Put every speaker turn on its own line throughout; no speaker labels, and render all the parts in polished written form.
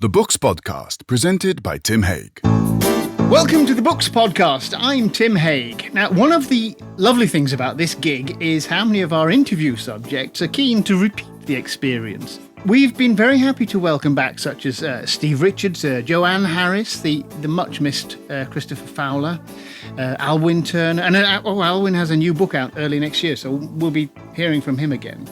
The Books Podcast, presented by Tim Hague.
Welcome to the Books Podcast. I'm Tim Hague. Now, one of the lovely things about this gig is how many of our interview subjects are keen to repeat the experience. We've been very happy to welcome back such as Steve Richards, Joanne Harris, the much-missed Christopher Fowler, Alwyn Turner, and Alwyn has a new book out early next year, so we'll be hearing from him again.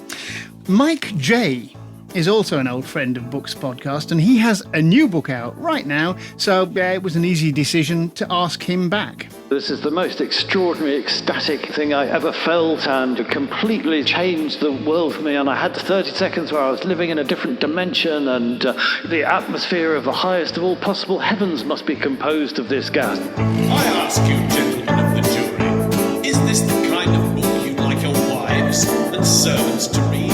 Mike J is also an old friend of Books Podcast, and he has a new book out right now, so it was an easy decision to ask him back.
This is the most extraordinary, ecstatic thing I ever felt, and it completely changed the world for me. And I had 30 seconds where I was living in a different dimension, and the atmosphere of the highest of all possible heavens must be composed of this gas.
I ask you, gentlemen of the jury, is this the kind of book you'd like your wives and servants to read?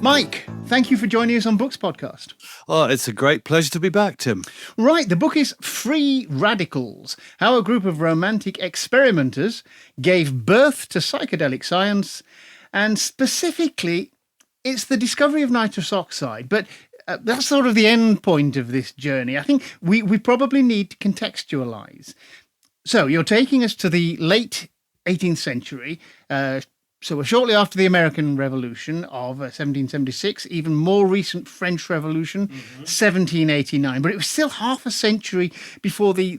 Mike, thank you for joining us on Books Podcast.
Oh, it's a great pleasure to be back, Tim.
Right, the book is Free Radicals, How a Group of Romantic Experimenters Gave Birth to Psychedelic Science, and specifically, it's the discovery of nitrous oxide, but that's sort of the end point of this journey. I think we probably need to contextualise. So you're taking us to the late 18th century, so shortly after the American Revolution of 1776, even more recent French Revolution, 1789. But it was still half a century before the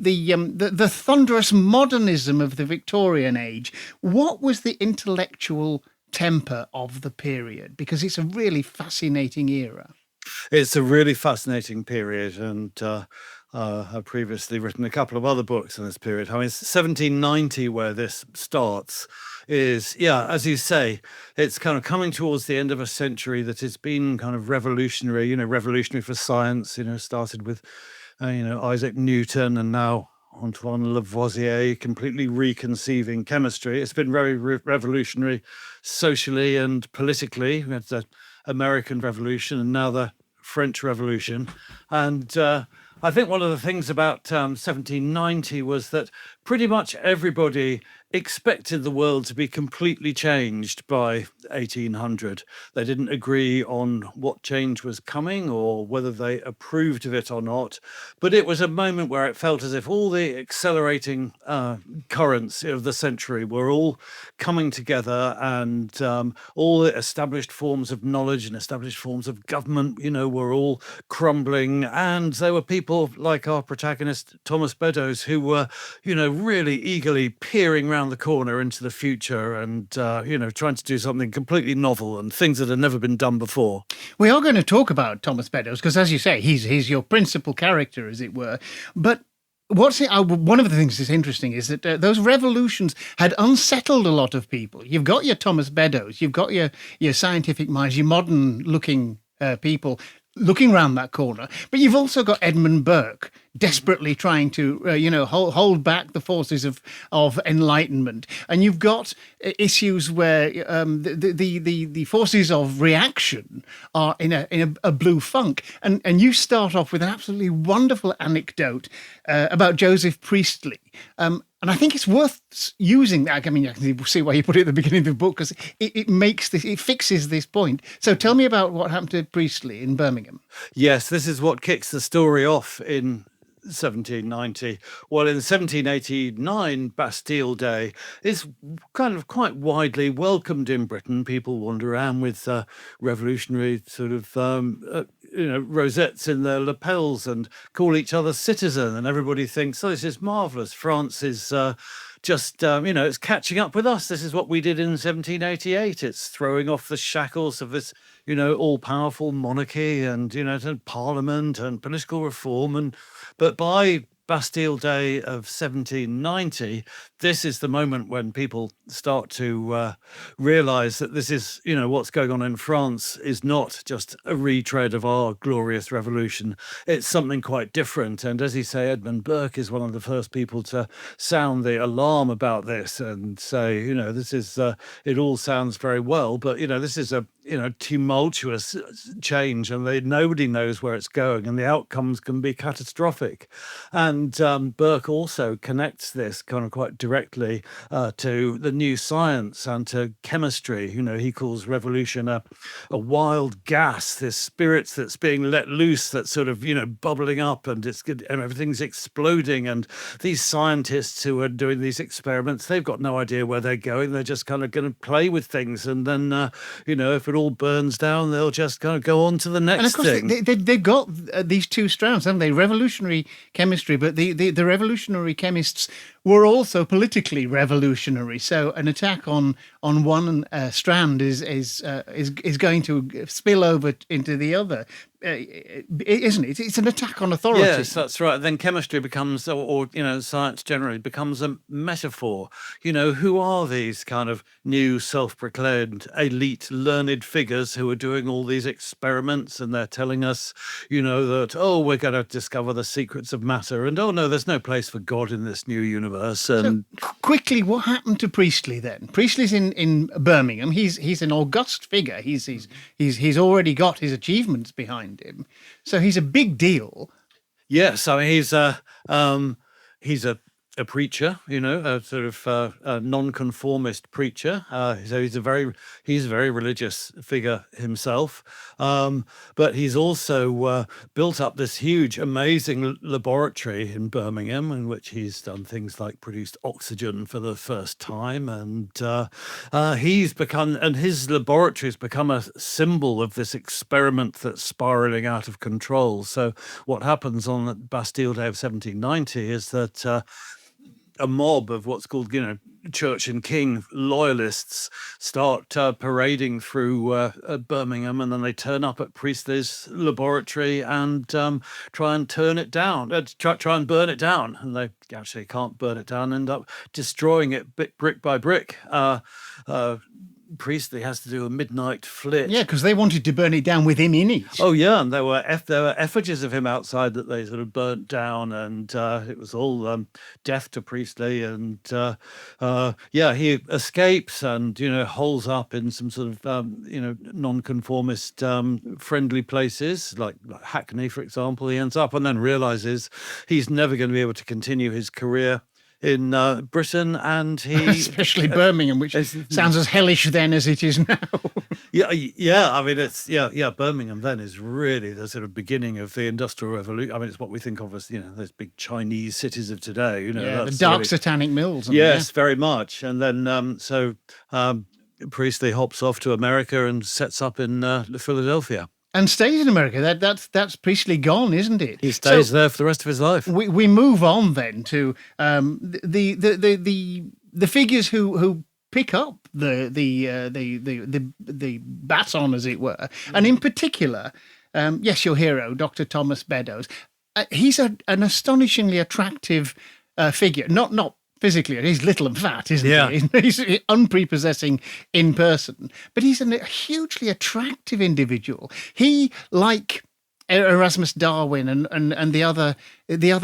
thunderous modernism of the Victorian age. What was the intellectual temper of the period? Because it's a really fascinating era.
It's a really fascinating period, and I've previously written a couple of other books on this period. I mean, it's 1790 where this starts. Is, as you say, it's kind of coming towards the end of a century that has been kind of revolutionary, revolutionary for science, started with, Isaac Newton and now Antoine Lavoisier completely reconceiving chemistry. It's been very revolutionary socially and politically. We had the American Revolution and now the French Revolution. And I think one of the things about 1790 was that pretty much everybody expected the world to be completely changed by 1800. They didn't agree on what change was coming or whether they approved of it or not. But it was a moment where it felt as if all the accelerating currents of the century were all coming together, and all the established forms of knowledge and established forms of government, were all crumbling. And there were people like our protagonist, Thomas Beddoes, who were, really eagerly peering around the corner into the future and, trying to do something completely novel and things that had never been done before.
We are going to talk about Thomas Beddoes because, as you say, he's your principal character, as it were. But one of the things that's interesting is that those revolutions had unsettled a lot of people. You've got your Thomas Beddoes, you've got your scientific minds, your modern-looking people looking round that corner, but you've also got Edmund Burke desperately trying to, hold back the forces of enlightenment, and you've got issues where the forces of reaction are in a blue funk, and you start off with an absolutely wonderful anecdote about Joseph Priestley. And I think it's worth using that. I mean, I can see why you put it at the beginning of the book, because it fixes this point. So tell me about what happened to Priestley in Birmingham.
Yes, this is what kicks the story off in 1790. Well, in 1789, Bastille Day is kind of quite widely welcomed in Britain. People wander around with revolutionary sort of rosettes in their lapels and call each other citizen, and everybody thinks, oh, this is marvellous. France is just, it's catching up with us. This is what we did in 1788. It's throwing off the shackles of this, all-powerful monarchy and, parliament and political reform. But by Bastille Day of 1790, this is the moment when people start to realise that this is, what's going on in France is not just a retread of our glorious revolution. It's something quite different. And as you say, Edmund Burke is one of the first people to sound the alarm about this and say, this is, it all sounds very well, but, this is a, tumultuous change, and nobody knows where it's going, and the outcomes can be catastrophic. And And Burke also connects this kind of quite directly to the new science and to chemistry. He calls revolution a wild gas, this spirit that's being let loose, that's sort of, bubbling up, and it's good, and everything's exploding. And these scientists who are doing these experiments, they've got no idea where they're going. They're just kind of going to play with things. And then, if it all burns down, they'll just kind of go on to the next
And of course,
thing.
they've got these two strands, haven't they? Revolutionary chemistry, but the revolutionary chemists were also politically revolutionary. So an attack on one strand is going to spill over into the other, isn't it? It's an attack on authority.
Yes, that's right. Then chemistry becomes, or science generally becomes a metaphor. Who are these kind of new self-proclaimed elite learned figures who are doing all these experiments, and they're telling us, that, we're going to discover the secrets of matter, and no, there's no place for God in this new universe. And
So, quickly, what happened to Priestley then? Priestley's in Birmingham. He's an august figure. He's already got his achievements behind him, so he's a big deal.
yes, I mean he's a preacher, a sort of a nonconformist preacher. So he's a very religious figure himself. But he's also built up this huge, amazing laboratory in Birmingham, in which he's done things like produced oxygen for the first time, and his laboratory has become a symbol of this experiment that's spiraling out of control. So what happens on the Bastille Day of 1790 is that a mob of what's called, Church and King loyalists start parading through Birmingham, and then they turn up at Priestley's laboratory and try and turn it down, try and burn it down. And they actually can't burn it down, end up destroying it brick by brick. Priestley has to do a midnight flit.
Yeah, because they wanted to burn it down with him in it.
Oh yeah, and there were effigies of him outside that they sort of burnt down, and it was all death to Priestley. And he escapes and holes up in some sort of nonconformist friendly places like Hackney, for example. He ends up and then realizes he's never going to be able to continue his career in Britain, and he
Especially Birmingham, which sounds as hellish then as it is now.
yeah. I mean, it's Birmingham then is really the sort of beginning of the Industrial Revolution. I mean, it's what we think of as those big Chinese cities of today.
The dark satanic mills.
Yes, very much. And then Priestley hops off to America and sets up in Philadelphia.
And stays in America. That's Priestley gone, isn't it?
He stays there for the rest of his life.
We move on then to the figures who pick up the baton, as it were, and in particular, your hero, Dr. Thomas Beddoes. He's an astonishingly attractive figure. Not physically, he's little and fat, isn't he? He's unprepossessing in person, but he's a hugely attractive individual. He, like Erasmus Darwin and the other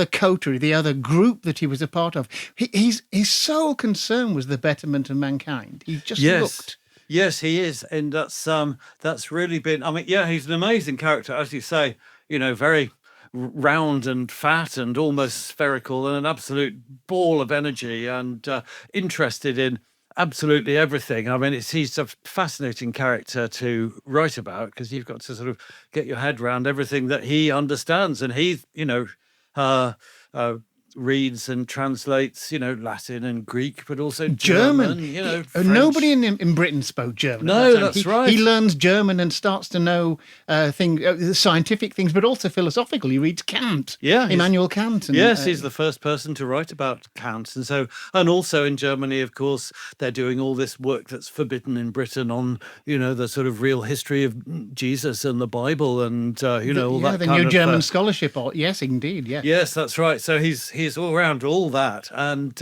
coterie, the other group that he was a part of, his sole concern was the betterment of mankind. He just looked.
Yes, he is, and that's really been. I mean, he's an amazing character, as you say. Very round and fat and almost spherical, and an absolute ball of energy, and interested in absolutely everything. I mean, he's a fascinating character to write about, because you've got to sort of get your head around everything that he understands, and he reads and translates, Latin and Greek, but also German. French.
Nobody in Britain spoke German.
No, that's right.
He learns German and starts to know scientific things, but also philosophical. He reads Kant, Immanuel Kant. And,
he's the first person to write about Kant. And also in Germany, of course, they're doing all this work that's forbidden in Britain on, the sort of real history of Jesus and the Bible, and, all that
the
kind
new
of
German scholarship. Yes, indeed, yeah.
Yes, that's right. So he's all around all that, and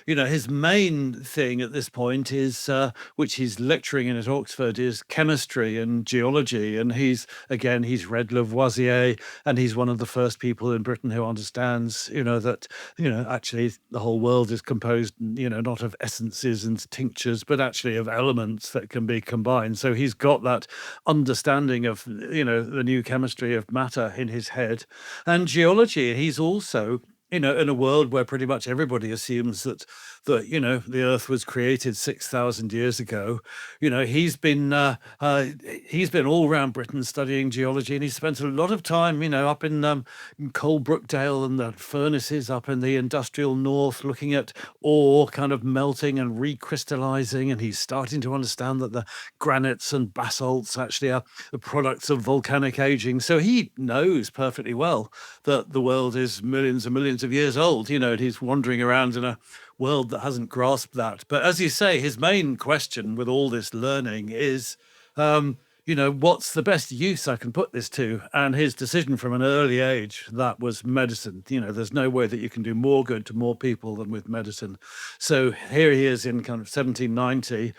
his main thing at this point is, which he's lecturing in at Oxford, is chemistry and geology. And he's read Lavoisier, and he's one of the first people in Britain who understands, that actually the whole world is composed, not of essences and tinctures, but actually of elements that can be combined. So he's got that understanding of the new chemistry of matter in his head, and geology. He's also in a world where pretty much everybody assumes that the Earth was created 6,000 years ago. He's been all around Britain studying geology, and he spent a lot of time up in Coalbrookdale and the furnaces up in the industrial north, looking at ore kind of melting and recrystallizing, and he's starting to understand that the granites and basalts actually are the products of volcanic aging. So he knows perfectly well that the world is millions and millions of years old, and he's wandering around in a world that hasn't grasped that. But as you say, his main question with all this learning is, what's the best use I can put this to? And his decision from an early age, that was medicine. There's no way that you can do more good to more people than with medicine. So here he is in kind of 1790,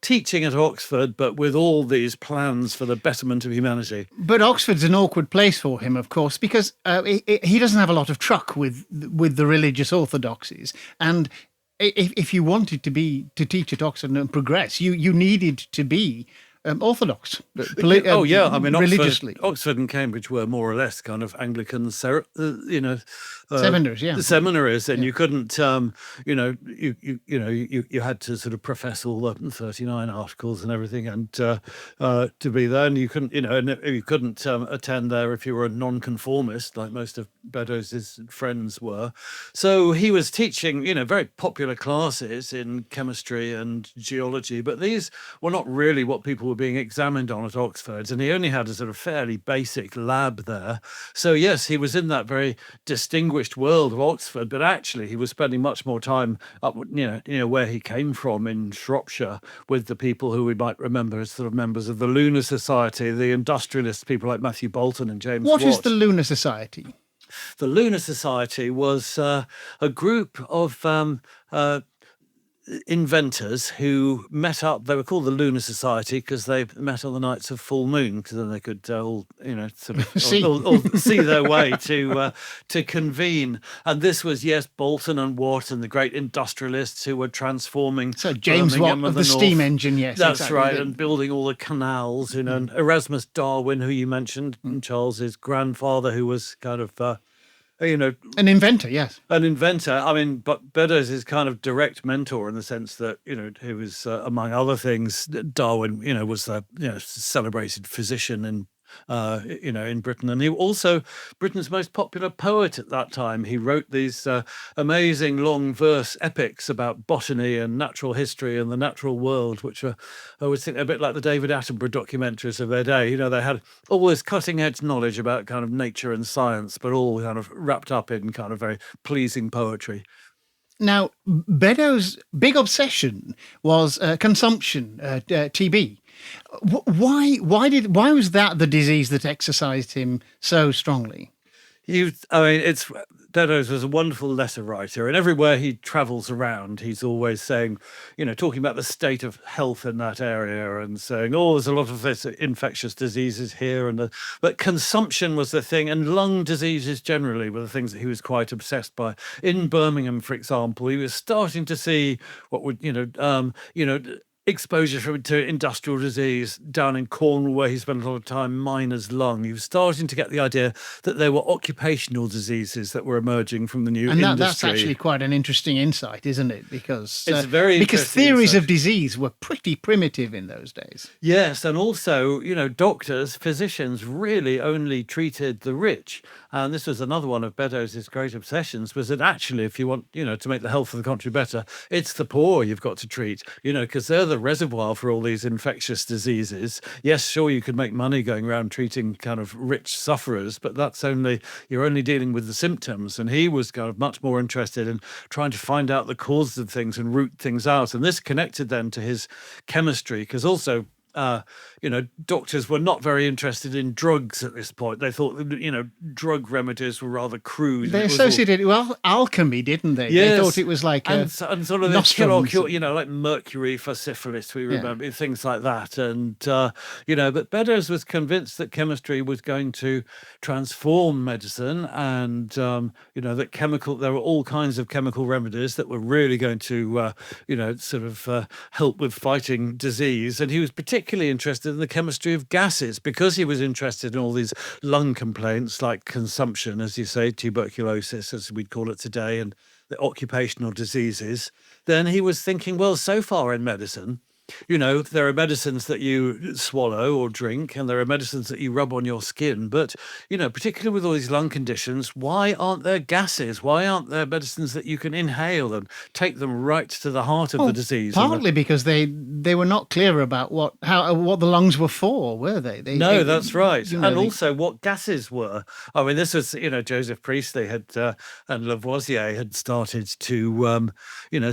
teaching at Oxford, but with all these plans for the betterment of humanity.
But Oxford's an awkward place for him, of course, because he doesn't have a lot of truck with the religious orthodoxies. And if you wanted to teach at Oxford and progress, you needed to be orthodox. Religiously.
Oxford and Cambridge were more or less kind of Anglican,
seminaries, yeah.
The seminaries, and you couldn't, you had to sort of profess all the 39 articles and everything, and to be there, and you couldn't, attend there if you were a non-conformist, like most of Beddoes' friends were. So he was teaching, very popular classes in chemistry and geology, but these were not really what people were being examined on at Oxford, and he only had a sort of fairly basic lab there. So yes, he was in that very distinguished world of Oxford, but actually he was spending much more time up, where he came from in Shropshire, with the people who we might remember as sort of members of the Lunar Society, the industrialists, people like Matthew Bolton and James Watt.
What is the Lunar Society?
The Lunar Society was a group of inventors who met up. They were called the Lunar Society because they met on the nights of full moon, because then they could all see their way to convene. And this was Bolton and Watt and the great industrialists who were transforming.
So James Watt of the steam engine, yes,
that's
exactly.
right, and building all the canals. And Erasmus Darwin, who you mentioned, Charles's grandfather, who was kind of.
An inventor, yes.
An inventor. I mean, but Beddoes is kind of direct mentor in the sense that, he was, among other things, Darwin, was a celebrated physician in Britain. And he also Britain's most popular poet at that time. He wrote these amazing long verse epics about botany and natural history and the natural world, which were, I would think, a bit like the David Attenborough documentaries of their day. They had all this cutting edge knowledge about kind of nature and science, but all kind of wrapped up in kind of very pleasing poetry.
Now, Beddoes' big obsession was consumption, TB. Why was that the disease that exercised him so strongly?
Beddoes was a wonderful letter writer, and everywhere he travels around, he's always saying, talking about the state of health in that area and saying, there's a lot of this infectious diseases here, but consumption was the thing, and lung diseases generally were the things that he was quite obsessed by. In Birmingham, for example, he was starting to see what would, exposure to industrial disease. Down in Cornwall, where he spent a lot of time, miner's lung. He was starting to get the idea that there were occupational diseases that were emerging from the new industry.
And that's actually quite an interesting insight, isn't it? Because
because
theories of disease were pretty primitive in those days.
Yes, and also, doctors, physicians really only treated the rich. And this was another one of Beddoes' great obsessions, was that actually, if you want, to make the health of the country better, it's the poor you've got to treat, because they're the reservoir for all these infectious diseases. Yes, sure, you could make money going around treating kind of rich sufferers, but you're only dealing with the symptoms. And he was kind of much more interested in trying to find out the causes of things and root things out. And this connected then to his chemistry, because also doctors were not very interested in drugs at this point. They thought, drug remedies were rather crude.
They associated alchemy, didn't they?
Yes.
They thought it was like
and sort of like mercury for syphilis. We remember things like that. And but Beddoes was convinced that chemistry was going to transform medicine, and that there were all kinds of chemical remedies that were really going to help with fighting disease. And he was particularly particularly interested in the chemistry of gases because he was interested in all these lung complaints like consumption, as you say, tuberculosis, as we'd call it today, and the occupational diseases. Then he was thinking, well, so far in medicine, there are medicines that you swallow or drink, and there are medicines that you rub on your skin. But, particularly with all these lung conditions, why aren't there gases? Why aren't there medicines that you can inhale and take them right to the heart of the disease?
Partly because they were not clear about what the lungs were for, were they?
That's right. And also what gases were. I mean, this was, Joseph Priestley and Lavoisier had started to,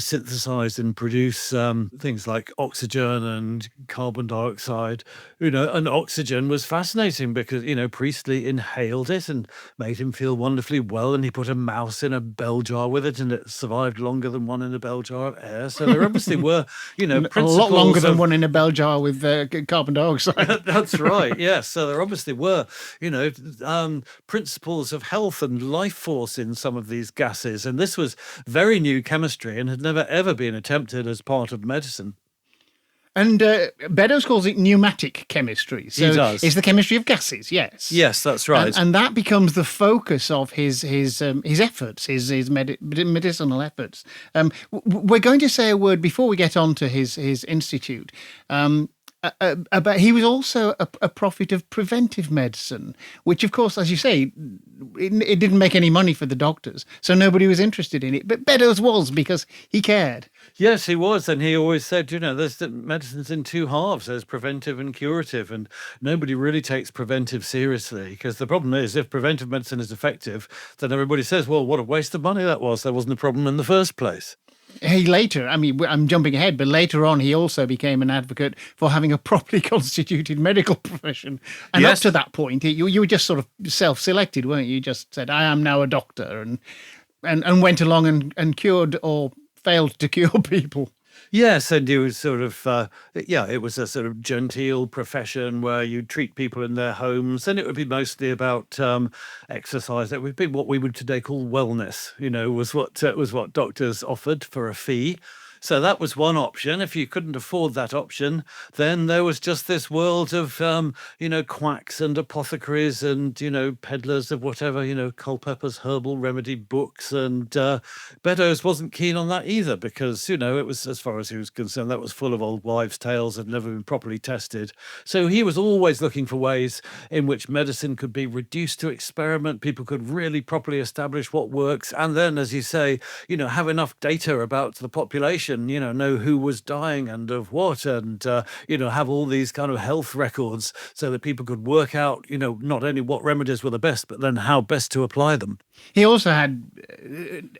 synthesize and produce things like oxygen and carbon dioxide, and oxygen was fascinating because, Priestley inhaled it and made him feel wonderfully well. And he put a mouse in a bell jar with it and it survived longer than one in a bell jar of air. So there obviously were, principles.
A lot longer than one in a bell jar with carbon dioxide.
That's right. Yes. So there obviously were, principles of health and life force in some of these gases. And this was very new chemistry and had never ever been attempted as part of medicine.
And Beddoes calls it pneumatic chemistry. So
he does.
It's the chemistry of gases, yes.
Yes, that's right.
And that becomes the focus of his efforts, his medicinal efforts. We're going to say a word before we get on to his institute. But he was also a prophet of preventive medicine, which, of course, as you say, it didn't make any money for the doctors, so nobody was interested in it. But Beddoes was, because he cared.
Yes, he was. And he always said, there's medicine's in two halves. There's preventive and curative. And nobody really takes preventive seriously, because the problem is if preventive medicine is effective, then everybody says, well, what a waste of money that was. There wasn't a problem in the first place.
He later, I'm jumping ahead, but later on he also became an advocate for having a properly constituted medical profession. And
yes.
Up to that point, you were just sort of self-selected, weren't you? You just said, I am now a doctor, and went along and cured or failed to cure people.
Yes, and it was sort of, it was a sort of genteel profession where you treat people in their homes, and it would be mostly about exercise. It would be what we would today call wellness, was what doctors offered for a fee. So that was one option. If you couldn't afford that option, then there was just this world of, quacks and apothecaries and, peddlers of whatever, Culpeper's herbal remedy books. And Beddoes wasn't keen on that either because, it was, as far as he was concerned, that was full of old wives' tales, had never been properly tested. So he was always looking for ways in which medicine could be reduced to experiment. People could really properly establish what works. And then, as you say, have enough data about the population, know who was dying and of what, and, have all these kind of health records so that people could work out, not only what remedies were the best, but then how best to apply them.
He also had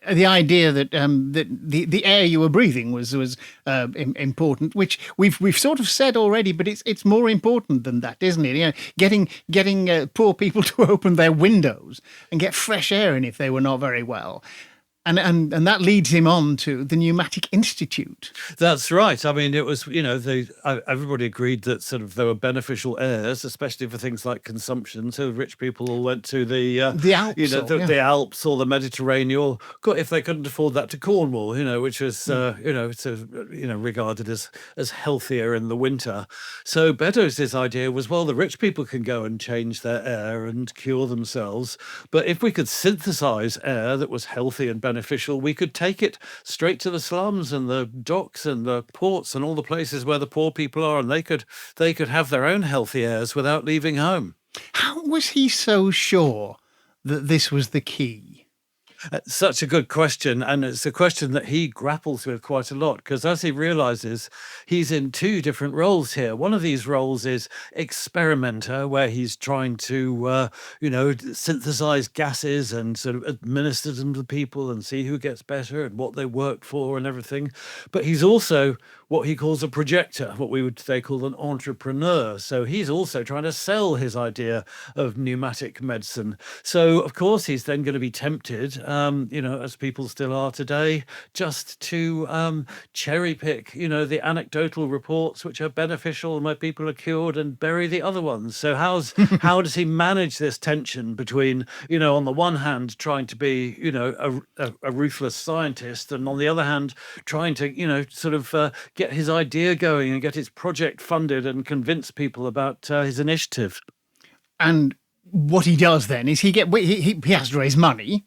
the idea that that the air you were breathing was important, which we've sort of said already, but it's more important than that, isn't it? Getting poor people to open their windows and get fresh air in if they were not very well. And that leads him on to the Pneumatic Institute.
That's right. I mean, it was, everybody agreed that sort of there were beneficial airs, especially for things like consumption. So rich people all went to the Alps, the Alps or the Mediterranean, or if they couldn't afford that, to Cornwall, which was, regarded as healthier in the winter. So Beddoes' idea was, well, the rich people can go and change their air and cure themselves. But if we could synthesize air that was healthy and beneficial, we could take it straight to the slums and the docks and the ports and all the places where the poor people are, and they could have their own healthy airs without leaving home.
How was he so sure that this was the key?
Such a good question, and it's a question that he grapples with quite a lot, because as he realizes, he's in two different roles here. One of these roles is experimenter, where he's trying to synthesize gases and sort of administer them to people and see who gets better and what they work for and everything. But he's also what he calls a projector, what we would today call an entrepreneur. So he's also trying to sell his idea of pneumatic medicine. So, of course, he's then going to be tempted, as people still are today, just to cherry pick, the anecdotal reports which are beneficial and where people are cured and bury the other ones. So how does he manage this tension between, on the one hand, trying to be, a ruthless scientist, and on the other hand, trying to, get his idea going and get his project funded and convince people about his initiative?
And what he does then is he has to raise money.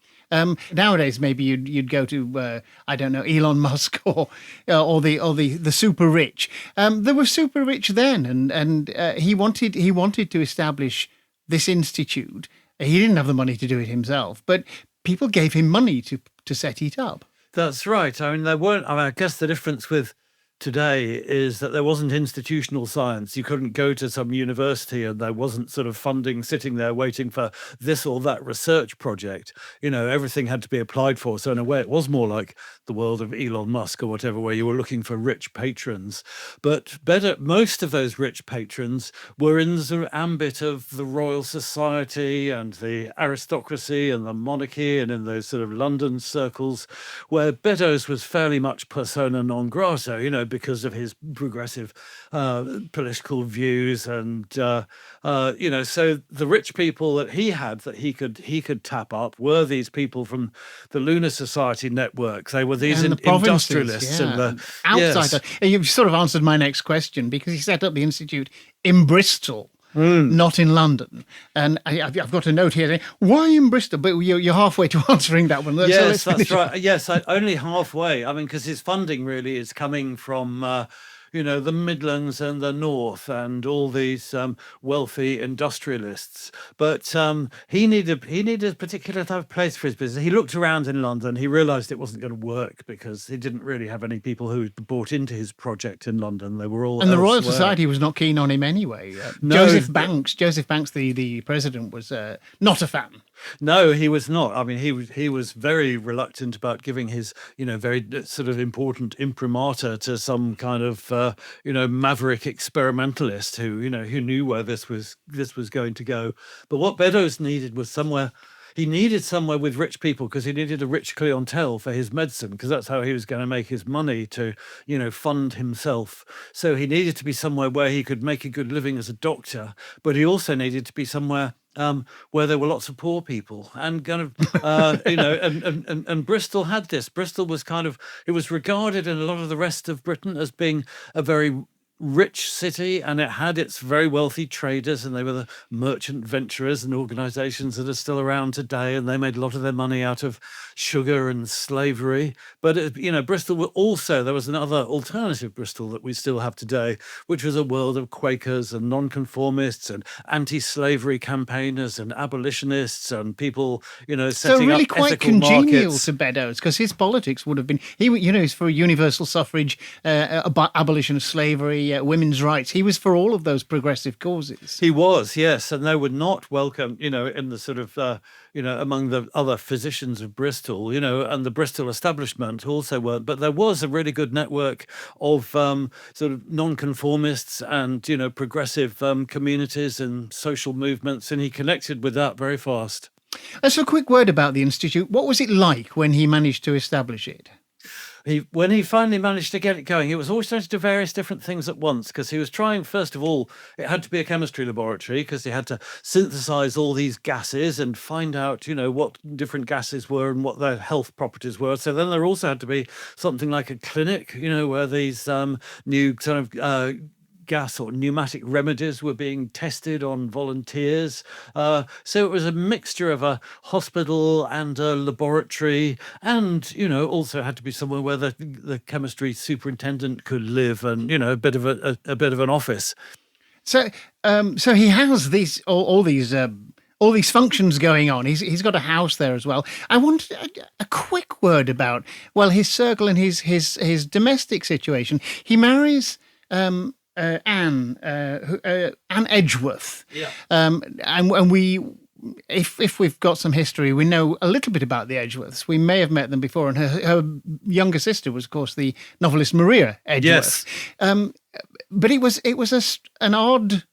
Nowadays, maybe you'd go to I don't know, Elon Musk or the super rich. There were super rich then, and he wanted to establish this institute. He didn't have the money to do it himself, but people gave him money to set it up.
That's right. I mean, I guess the difference with today is that there wasn't institutional science. You couldn't go to some university and there wasn't sort of funding sitting there waiting for this or that research project. Everything had to be applied for. So in a way, it was more like the world of Elon Musk or whatever, where you were looking for rich patrons. But most of those rich patrons were in the sort of ambit of the Royal Society and the aristocracy and the monarchy, and in those sort of London circles where Beddoes was fairly much persona non grata, because of his progressive political views, and so the rich people that he could tap up were these people from the Lunar Society networks. They were these
and the provinces,
industrialists and the
outside. Yes. You've sort of answered my next question, because he set up the institute in Bristol. Not in London. And I've got a note here saying, why in Bristol? But you're halfway to answering that one.
Yes, that's right. Yes, only halfway. I mean, because his funding really is coming from the Midlands and the North and all these wealthy industrialists. But he needed a particular type of place for his business. He looked around in London. He realised it wasn't going to work because he didn't really have any people who bought into his project in London. They were all
and the Royal
elsewhere.
Society was not keen on him anyway.
No.
Joseph Banks, the president, was not a fan.
No, he was not. I mean, he was very reluctant about giving his, very sort of important imprimatur to some kind of, maverick experimentalist who knew where this was going to go. But what Beddoes needed was somewhere. He needed somewhere with rich people, because he needed a rich clientele for his medicine, because that's how he was going to make his money to, fund himself. So he needed to be somewhere where he could make a good living as a doctor, but he also needed to be somewhere where there were lots of poor people, and kind of, and Bristol had this. Bristol was it was regarded in a lot of the rest of Britain as being a very rich city, and it had its very wealthy traders, and they were the merchant venturers and organizations that are still around today, and they made a lot of their money out of sugar and slavery. But Bristol were also, there was another alternative Bristol that we still have today, which was a world of Quakers and nonconformists and anti-slavery campaigners and abolitionists and people setting
so really
up
quite
ethical
congenial
markets.
to Beddoes, because his politics would have been he's for universal suffrage, abolition of slavery, women's rights. He was for all of those progressive causes.
He was, yes, and they were not welcome, in the sort of, among the other physicians of Bristol, and the Bristol establishment also weren't. But there was a really good network of sort of nonconformists and, progressive communities and social movements, and he connected with that very fast.
So a quick word about the Institute. What was it like when he managed to establish it?
When he finally managed to get it going, he was always trying to do various different things at once, because he was trying, first of all, it had to be a chemistry laboratory, because he had to synthesize all these gases and find out, what different gases were and what their health properties were. So then there also had to be something like a clinic, where these new kind of gas or pneumatic remedies were being tested on volunteers. So it was a mixture of a hospital and a laboratory, and, also had to be somewhere where the chemistry superintendent could live, and, a bit of an office.
So he has all these functions going on. He's got a house there as well. I want a quick word about his circle and his domestic situation. He marries Anne Edgeworth.
Yeah.
And we, if we've got some history, we know a little bit about the Edgeworths. We may have met them before, and her younger sister was, of course, the novelist Maria Edgeworth.
Yes.
But it was an odd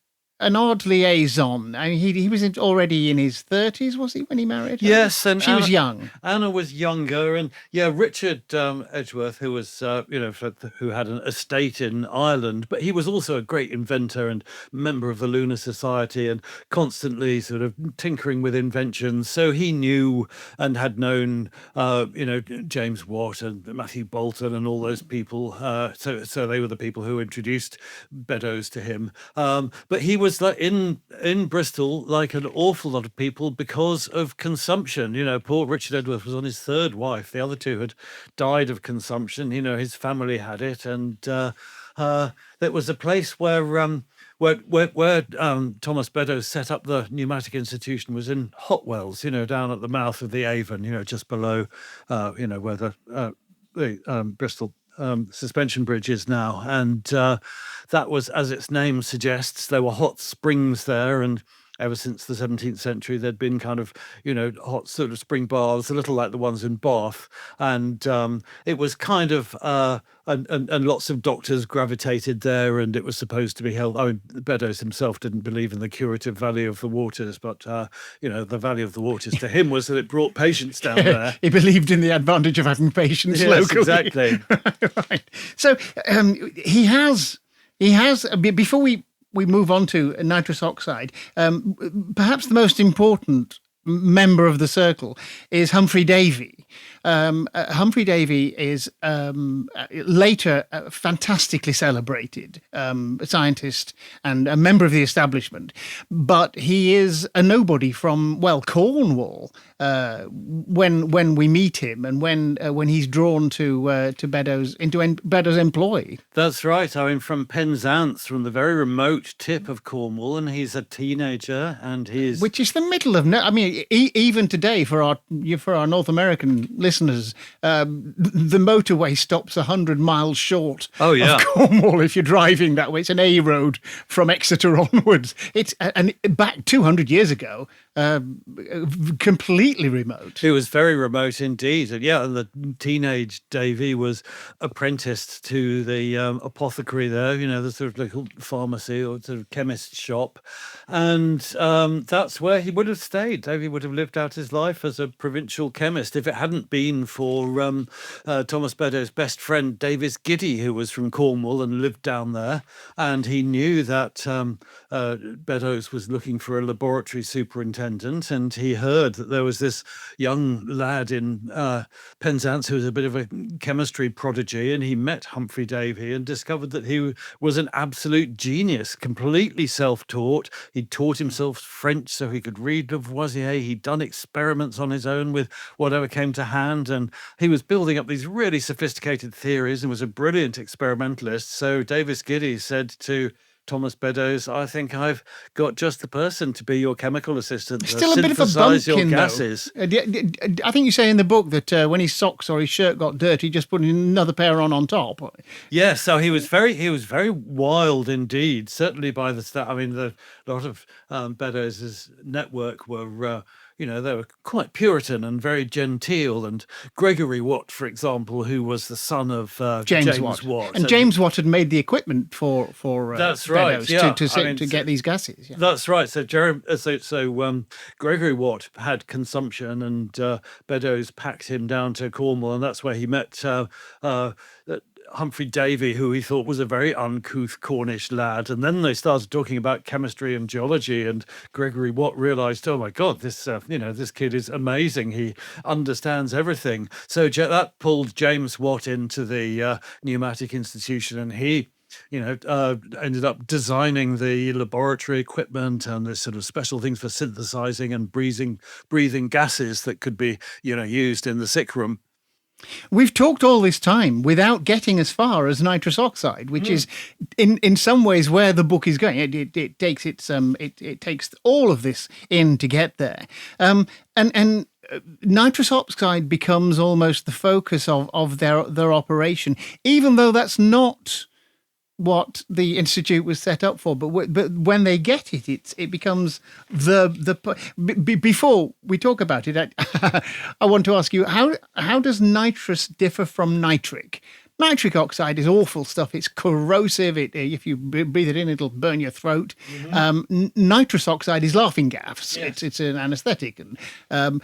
an odd liaison. I mean, he was already in his 30s, was he, when he married her?
Yes, and
she was young.
Anna was younger, and Richard Edgeworth, who was who had an estate in Ireland, but he was also a great inventor and member of the Lunar Society, and constantly sort of tinkering with inventions. So he knew and had known, James Watt and Matthew Boulton and all those people. So they were the people who introduced Beddoes to him. But he was like in Bristol, like an awful lot of people, because of consumption. Poor Richard Edgeworth was on his third wife. The other two had died of consumption. His family had it, and there was a place where Thomas Beddoes set up the Pneumatic Institution was in Hotwells, down at the mouth of the Avon, just below, where the Bristol suspension bridge is now. And that was, as its name suggests, there were hot springs there, and ever since the 17th century, there'd been kind of, hot sort of spring baths, a little like the ones in Bath. And it was kind of, and lots of doctors gravitated there, and it was supposed to be held. I mean, Beddoes himself didn't believe in the curative value of the waters, but, the value of the waters to him was that it brought patients down there.
He believed in the advantage of having patients locally.
Exactly.
Right. So he has, before we move on to nitrous oxide, perhaps the most important member of the circle is Humphrey Davy. Humphrey Davy is later fantastically celebrated scientist and a member of the establishment, but he is a nobody from, Cornwall when we meet him, and when he's drawn to Beddoes into Beddoes' employ.
That's right. I mean, from Penzance, from the very remote tip of Cornwall, and he's a teenager, and
which is the middle of even today for our North American listeners, the motorway stops 100 miles short of Cornwall if you're driving that way. It's an A road from Exeter onwards. It's and back 200 years ago, completely remote.
It was very remote indeed. And and the teenage Davy was apprenticed to the apothecary there, the sort of little pharmacy or sort of chemist shop. And that's where he would have stayed. Davy would have lived out his life as a provincial chemist if it hadn't been for Thomas Beddoes' best friend, Davis Giddy, who was from Cornwall and lived down there. And he knew that Beddoes was looking for a laboratory superintendent, and he heard that there was this young lad in Penzance who was a bit of a chemistry prodigy, and he met Humphrey Davy and discovered that he was an absolute genius, completely self-taught. He'd taught himself French so he could read Lavoisier. He'd done experiments on his own with whatever came to hand, and he was building up these really sophisticated theories and was a brilliant experimentalist. So Davis Giddy said to Thomas Beddoes, I think I've got just the person to be your chemical assistant.
Still a bit of a bumpkin, gases. I think you say in the book that when his socks or his shirt got dirty, he just put another pair on top.
Yes, so he was very wild indeed. Certainly by the start. I mean, a lot of Beddoes' network were. They were quite Puritan and very genteel. And Gregory Watt, for example, who was the son of James Watt.
And James Watt had made the equipment for
that's right,
to get these gases. Yeah.
That's right. So Gregory Watt had consumption, and Beddoes packed him down to Cornwall, and that's where he met Humphrey Davy, who he thought was a very uncouth Cornish lad. And then they started talking about chemistry and geology, and Gregory Watt realised, oh my God, this kid is amazing. He understands everything. So that pulled James Watt into the Pneumatic Institution, and he ended up designing the laboratory equipment and the sort of special things for synthesizing and breathing gases that could be, used in the sick room.
We've talked all this time without getting as far as nitrous oxide, which is in some ways where the book is going. It takes it takes all of this in to get there, and nitrous oxide becomes almost the focus of their operation, even though that's not what the institute was set up for. But when they get it, it becomes before we talk about it, I want to ask you, how does nitrous differ from nitric? Nitric oxide is awful stuff. It's corrosive. If you breathe it in, it'll burn your throat. Nitrous oxide is laughing gas.
Yes.
It's an anaesthetic. And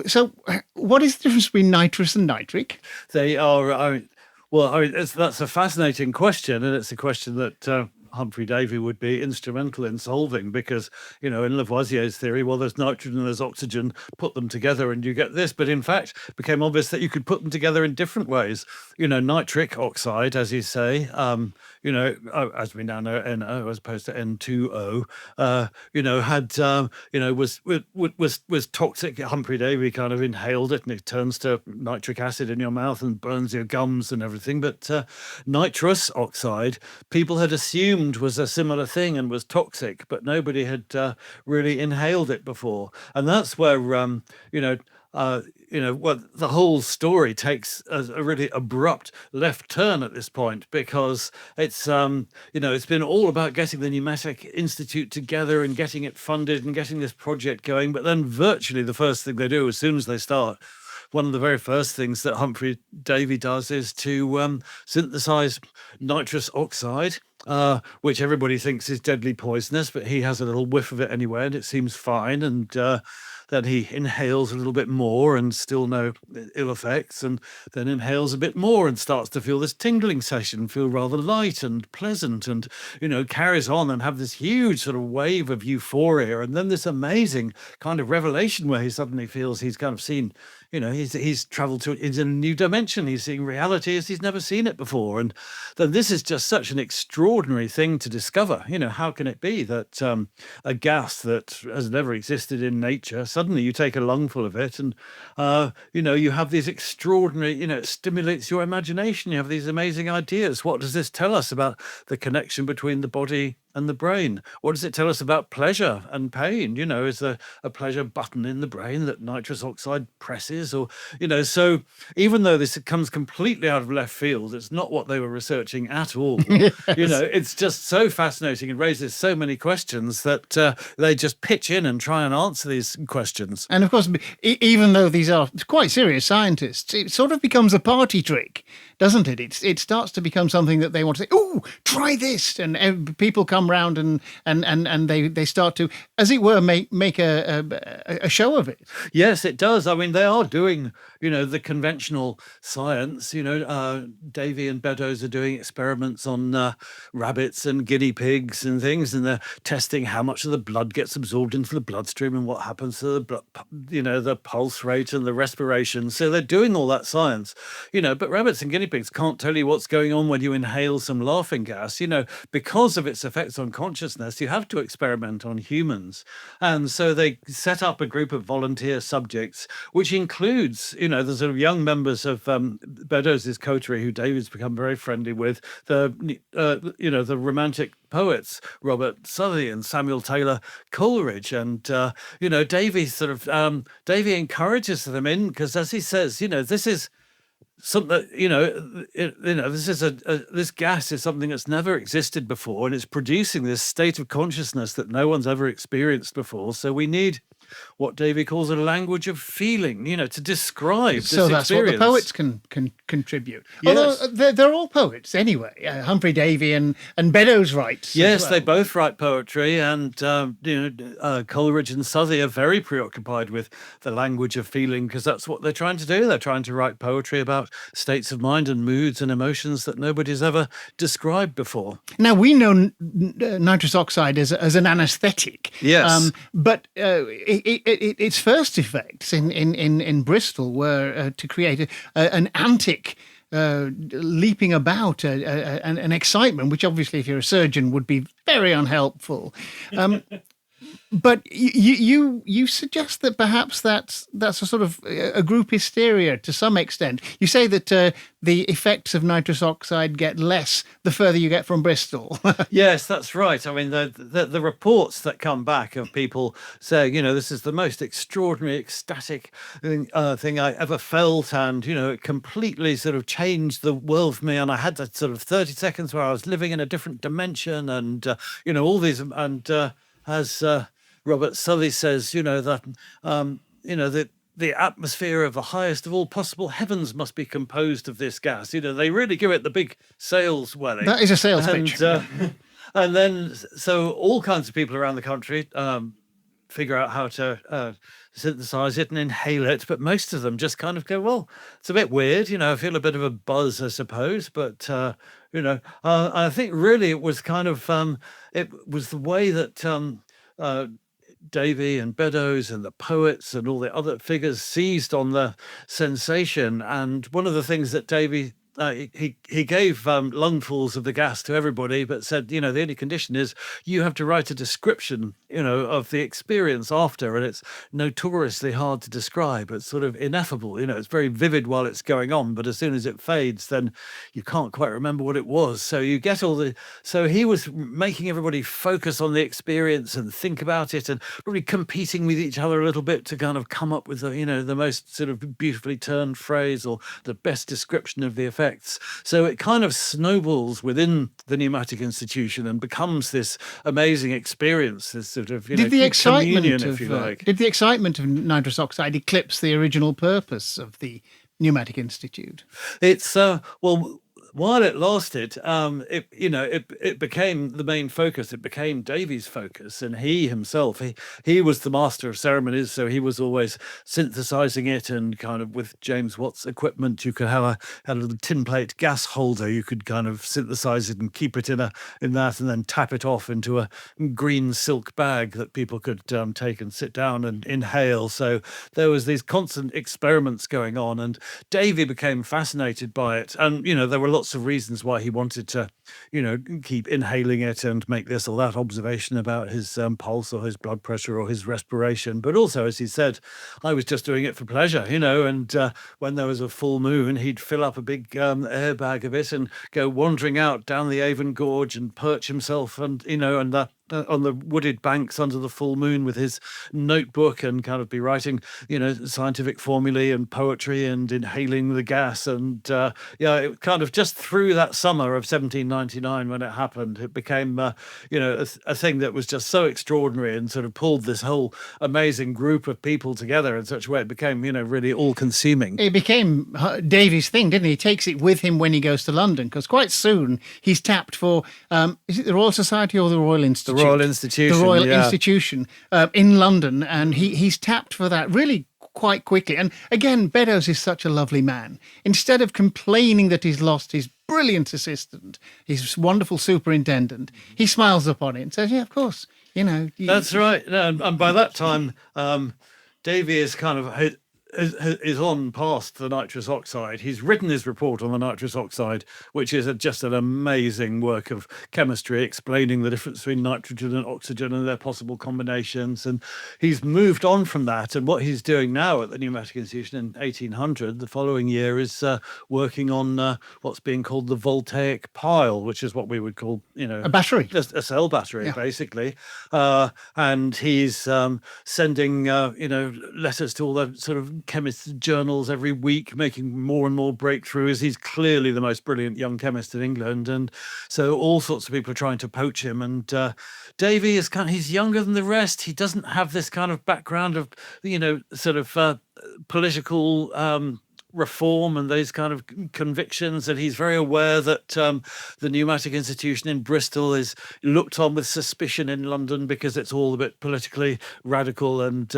so, what is the difference between nitrous and nitric?
They are. That's a fascinating question, and it's a question that Humphrey Davy would be instrumental in solving, because, in Lavoisier's theory, well, there's nitrogen and there's oxygen, put them together and you get this. But in fact, it became obvious that you could put them together in different ways. Nitric oxide, as you say, as we now know, NO as opposed to N2O, was toxic. Humphrey Davy kind of inhaled it and it turns to nitric acid in your mouth and burns your gums and everything. But nitrous oxide, people had assumed was a similar thing and was toxic, but nobody had really inhaled it before. And that's where, the whole story takes a really abrupt left turn at this point, because it's been all about getting the Pneumatic Institute together and getting it funded and getting this project going. But then virtually the first thing they do as soon as they start, one of the very first things that Humphrey Davy does is to synthesize nitrous oxide, which everybody thinks is deadly poisonous, but he has a little whiff of it anyway, and it seems fine. And then he inhales a little bit more and still no ill effects, and then inhales a bit more and starts to feel this tingling session, feel rather light and pleasant, and, carries on and have this huge sort of wave of euphoria. And then this amazing kind of revelation where he suddenly feels he's kind of seen, he's traveled into a new dimension. He's seeing reality as he's never seen it before. And then this is just such an extraordinary thing to discover. How can it be that a gas that has never existed in nature, suddenly you take a lungful of it and, you have these extraordinary, it stimulates your imagination. You have these amazing ideas. What does this tell us about the connection between the body and the brain? What does it tell us about pleasure and pain? Is there a pleasure button in the brain that nitrous oxide presses? Or, so even though this comes completely out of left field, it's not what they were researching at all.
Yes.
It's just so fascinating and raises so many questions that they just pitch in and try and answer these questions.
And of course, even though these are quite serious scientists, it sort of becomes a party trick, doesn't it? It starts to become something that they want to say, "Oh, try this," and people come round and they start to, as it were, make a show of it.
Yes, it does. I mean, they are doing, the conventional science. Davy and Beddoes are doing experiments on rabbits and guinea pigs and things, and they're testing how much of the blood gets absorbed into the bloodstream and what happens to the blood, the pulse rate and the respiration. So they're doing all that science, but rabbits and guinea pigs can't tell you what's going on when you inhale some laughing gas. Because of its effects on consciousness, you have to experiment on humans. And so they set up a group of volunteer subjects, which includes, the sort of young members of Beddoes' coterie, who David's become very friendly with, the romantic poets, Robert Southey and Samuel Taylor Coleridge. And, Davy encourages them in, because, as he says, this is something, this gas is something that's never existed before, and it's producing this state of consciousness that no one's ever experienced before. So we need what Davy calls a language of feeling, to describe this
So that's
experience.
what the poets can contribute.
Yes.
Although they're all poets anyway. Humphrey Davy and Beddoes writes.
Yes,
as well.
they both write poetry, and Coleridge and Southey are very preoccupied with the language of feeling, because that's what they're trying to do. They're trying to write poetry about states of mind and moods and emotions that nobody's ever described before.
Now, we know nitrous oxide as an anaesthetic.
Yes.
But its first effects in Bristol were to create an antic leaping about, an excitement, which obviously, if you're a surgeon, would be very unhelpful. But you suggest that perhaps that's a sort of a group hysteria to some extent. You say that the effects of nitrous oxide get less the further you get from Bristol.
Yes, that's right. I mean, the reports that come back of people saying, this is the most extraordinary, ecstatic thing I ever felt, and, it completely sort of changed the world for me, and I had that sort of 30 seconds where I was living in a different dimension, and, all these, and as Robert Southey says, that the atmosphere of the highest of all possible heavens must be composed of this gas. They really give it the big sales swelling.
That is a sales pitch.
And then, so all kinds of people around the country figure out how to synthesize it and inhale it, but most of them just kind of go, well, it's a bit weird, I feel a bit of a buzz, I suppose, but I think really it was kind of it was the way that Davy and Beddoes and the poets and all the other figures seized on the sensation. And one of the things that Davy he gave lungfuls of the gas to everybody, but said, the only condition is you have to write a description, of the experience after, and it's notoriously hard to describe. It's sort of ineffable, it's very vivid while it's going on, but as soon as it fades, then you can't quite remember what it was. So you get so he was making everybody focus on the experience and think about it, and probably competing with each other a little bit to kind of come up with the most sort of beautifully turned phrase or the best description of the effects. So it kind of snowballs within the Pneumatic Institution and becomes this amazing experience, this sort of
did the excitement
communion,
of,
if you like.
Did the excitement of nitrous oxide eclipse the original purpose of the Pneumatic Institute?
It's well, while it lasted, it became the main focus. It became Davy's focus, and he himself, he was the master of ceremonies, so he was always synthesizing it, and kind of with James Watt's equipment, you could have a little tin plate gas holder. You could kind of synthesize it and keep it in that, and then tap it off into a green silk bag that people could take and sit down and inhale. So there was these constant experiments going on, and Davy became fascinated by it, and there were lots of reasons why he wanted to, keep inhaling it and make this or that observation about his pulse or his blood pressure or his respiration. But also, as he said, I was just doing it for pleasure, and when there was a full moon, he'd fill up a big airbag of it and go wandering out down the Avon Gorge and perch himself and, on the wooded banks under the full moon with his notebook and kind of be writing, scientific formulae and poetry and inhaling the gas. And it kind of just through that summer of 1799 when it happened, it became, a thing that was just so extraordinary and sort of pulled this whole amazing group of people together in such a way. It became, really all consuming.
It became Davy's thing, didn't he? He takes it with him when he goes to London, because quite soon he's tapped for, is it the Royal Society or the Royal Institute?
The Royal Institution.
The Royal Institution in London, and he's tapped for that really quite quickly. And again, Beddoes is such a lovely man. Instead of complaining that he's lost his brilliant assistant, his wonderful superintendent, he smiles upon it and says, yeah, of course,
That's right. And by that time, Davy is kind of is on past the nitrous oxide. He's written his report on the nitrous oxide, which is just an amazing work of chemistry explaining the difference between nitrogen and oxygen and their possible combinations. And he's moved on from that. And what he's doing now at the Pneumatic Institution in 1800, the following year, is working on what's being called the voltaic pile, which is what we would call,
a battery,
a cell battery, basically. And he's sending, letters to all the sort of chemists' journals every week, making more and more breakthroughs. He's clearly the most brilliant young chemist in England, and so all sorts of people are trying to poach him. And Davy is he's younger than the rest. He doesn't have this kind of background of sort of political reform and those kind of convictions, and he's very aware that the Pneumatic Institution in Bristol is looked on with suspicion in London because it's all a bit politically radical and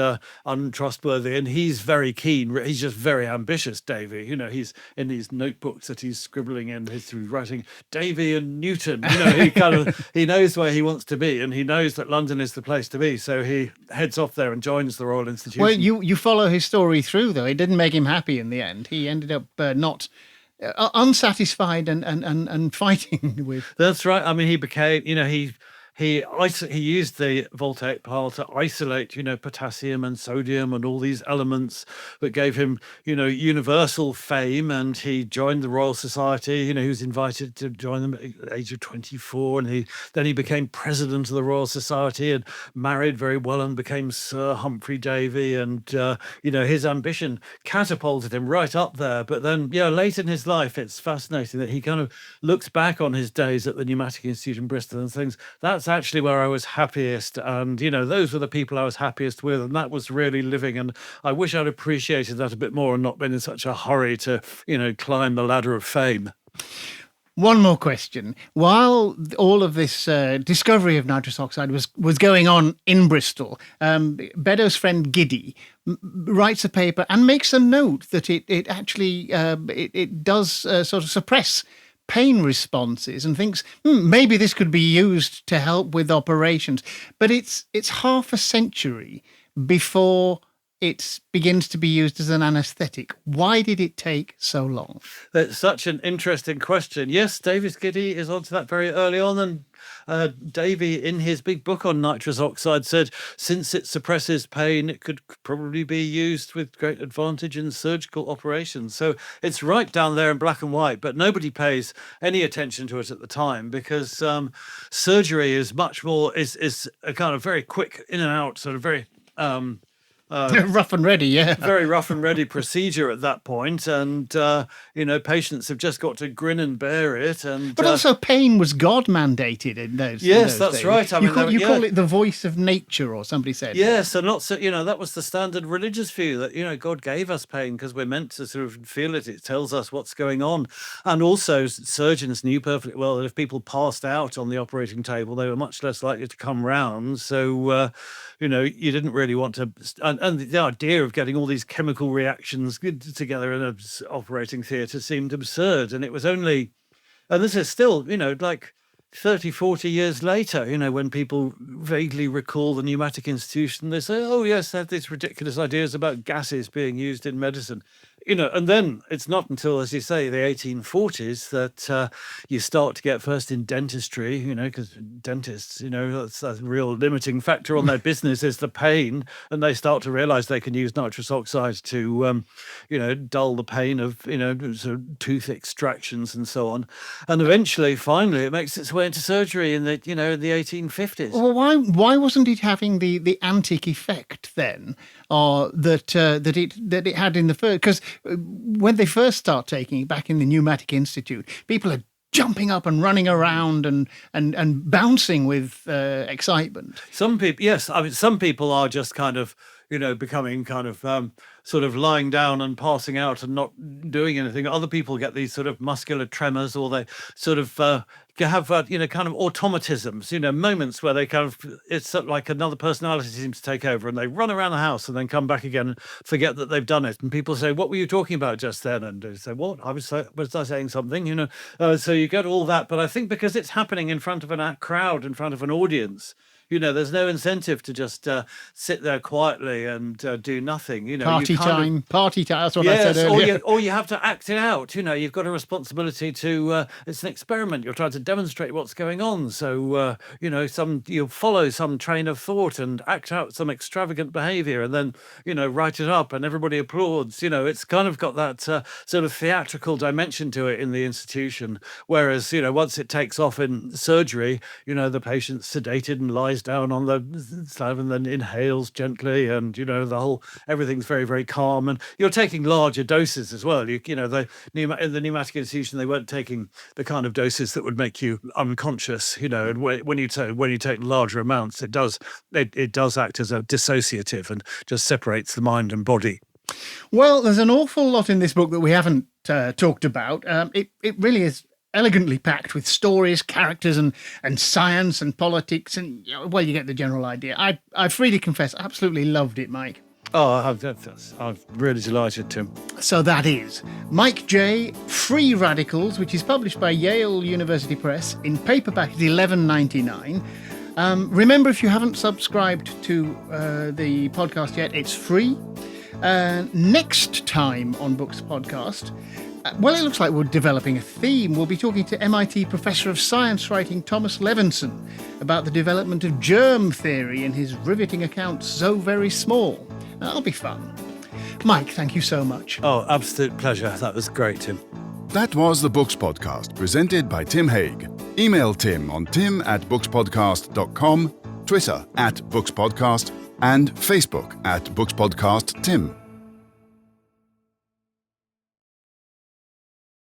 untrustworthy, and he's very keen. He's just very ambitious, Davy. He's in these notebooks that he's scribbling in, he's writing Davy and Newton. He knows where he wants to be, and he knows that London is the place to be, so he heads off there and joins the Royal Institution.
Well, you follow his story through, though. It didn't make him happy in the end. He ended up not unsatisfied and fighting with.
That's right. I mean, he became, he used the voltaic pile to isolate, potassium and sodium and all these elements that gave him, universal fame. And he joined the Royal Society. He was invited to join them at the age of 24, and then he became president of the Royal Society and married very well and became Sir Humphrey Davy. And his ambition catapulted him right up there. But then, late in his life, it's fascinating that he kind of looks back on his days at the Pneumatic Institute in Bristol and thinks that's that's actually where I was happiest. And, those were the people I was happiest with. And that was really living. And I wish I'd appreciated that a bit more and not been in such a hurry to, climb the ladder of fame.
One more question. While all of this discovery of nitrous oxide was going on in Bristol, Beddoes' friend Giddy writes a paper and makes a note that it actually it does sort of suppress pain responses, and thinks maybe this could be used to help with operations. But it's half a century before it begins to be used as an anaesthetic. Why did it take so long?
That's such an interesting question. Yes, Davis Giddy is onto that very early on, and Davy, in his big book on nitrous oxide, said since it suppresses pain, it could probably be used with great advantage in surgical operations. So it's right down there in black and white, but nobody pays any attention to it at the time because surgery is much more is a kind of very quick in and out, sort of very
rough and ready, yeah.
Very rough and ready procedure at that point, and patients have just got to grin and bear it. But
also, pain was God mandated in those.
Yes,
in those
that's
days.
right. I mean,
you call it the voice of nature, or somebody said.
Yes, and lots of that was the standard religious view that God gave us pain because we're meant to sort of feel it. It tells us what's going on, and also surgeons knew perfectly well that if people passed out on the operating table, they were much less likely to come round. So you didn't really want to. And the idea of getting all these chemical reactions together in an operating theatre seemed absurd. And it was only, and this is still, like 30, 40 years later, when people vaguely recall the Pneumatic Institution, they say, oh, yes, they had these ridiculous ideas about gases being used in medicine. And then it's not until, as you say, the 1840s that you start to get first in dentistry, because dentists, that's a real limiting factor on their business is the pain. And they start to realize they can use nitrous oxide to, dull the pain of, sort of tooth extractions and so on. And eventually, finally, it makes its way into surgery in the, in the 1850s.
Well, why wasn't it having the antic effect then? Or that it had in the first, because when they first start taking it back in the Pneumatic Institute, people are jumping up and running around and bouncing with excitement.
Some people, yes, I mean, some people are just kind of becoming kind of sort of lying down and passing out and not doing anything. Other people get these sort of muscular tremors, or they sort of have kind of automatisms, moments where they kind of, it's sort of like another personality seems to take over, and they run around the house and then come back again and forget that they've done it. And people say, what were you talking about just then? And they say, what? Was I saying something? So you get all that. But I think because it's happening in front of a crowd, in front of an audience, there's no incentive to just sit there quietly and do nothing.
Party time. That's what I said earlier.
Or you have to act it out. You've got a responsibility to. It's an experiment. You're trying to demonstrate what's going on. So you'll follow some train of thought and act out some extravagant behaviour, and then write it up, and everybody applauds. It's kind of got that sort of theatrical dimension to it in the institution. Whereas once it takes off in surgery, the patient's sedated and lies down on the slab and then inhales gently, and everything's very, very calm, and you're taking larger doses as well. In the Pneumatic Institution, they weren't taking the kind of doses that would make you unconscious. And when you take larger amounts, it does act as a dissociative and just separates the mind and body.
Well, there's an awful lot in this book that we haven't talked about. It really is elegantly packed with stories, characters, and science and politics, and you get the general idea. I freely confess, absolutely loved it, Mike.
Oh, I'm really delighted, Tim.
So that is Mike J. Free Radicals, which is published by Yale University Press in paperback at $11.99. Remember, if you haven't subscribed to the podcast yet, it's free. Next time on Books Podcast, it looks like we're developing a theme. We'll be talking to MIT Professor of Science Writing Thomas Levinson about the development of germ theory in his riveting account, So Very Small. That'll be fun. Mike, thank you so much.
Oh, absolute pleasure. That was great, Tim.
That was the Books Podcast, presented by Tim Haig. Email Tim on tim@bookspodcast.com, Twitter @bookspodcast, and Facebook @bookspodcasttim.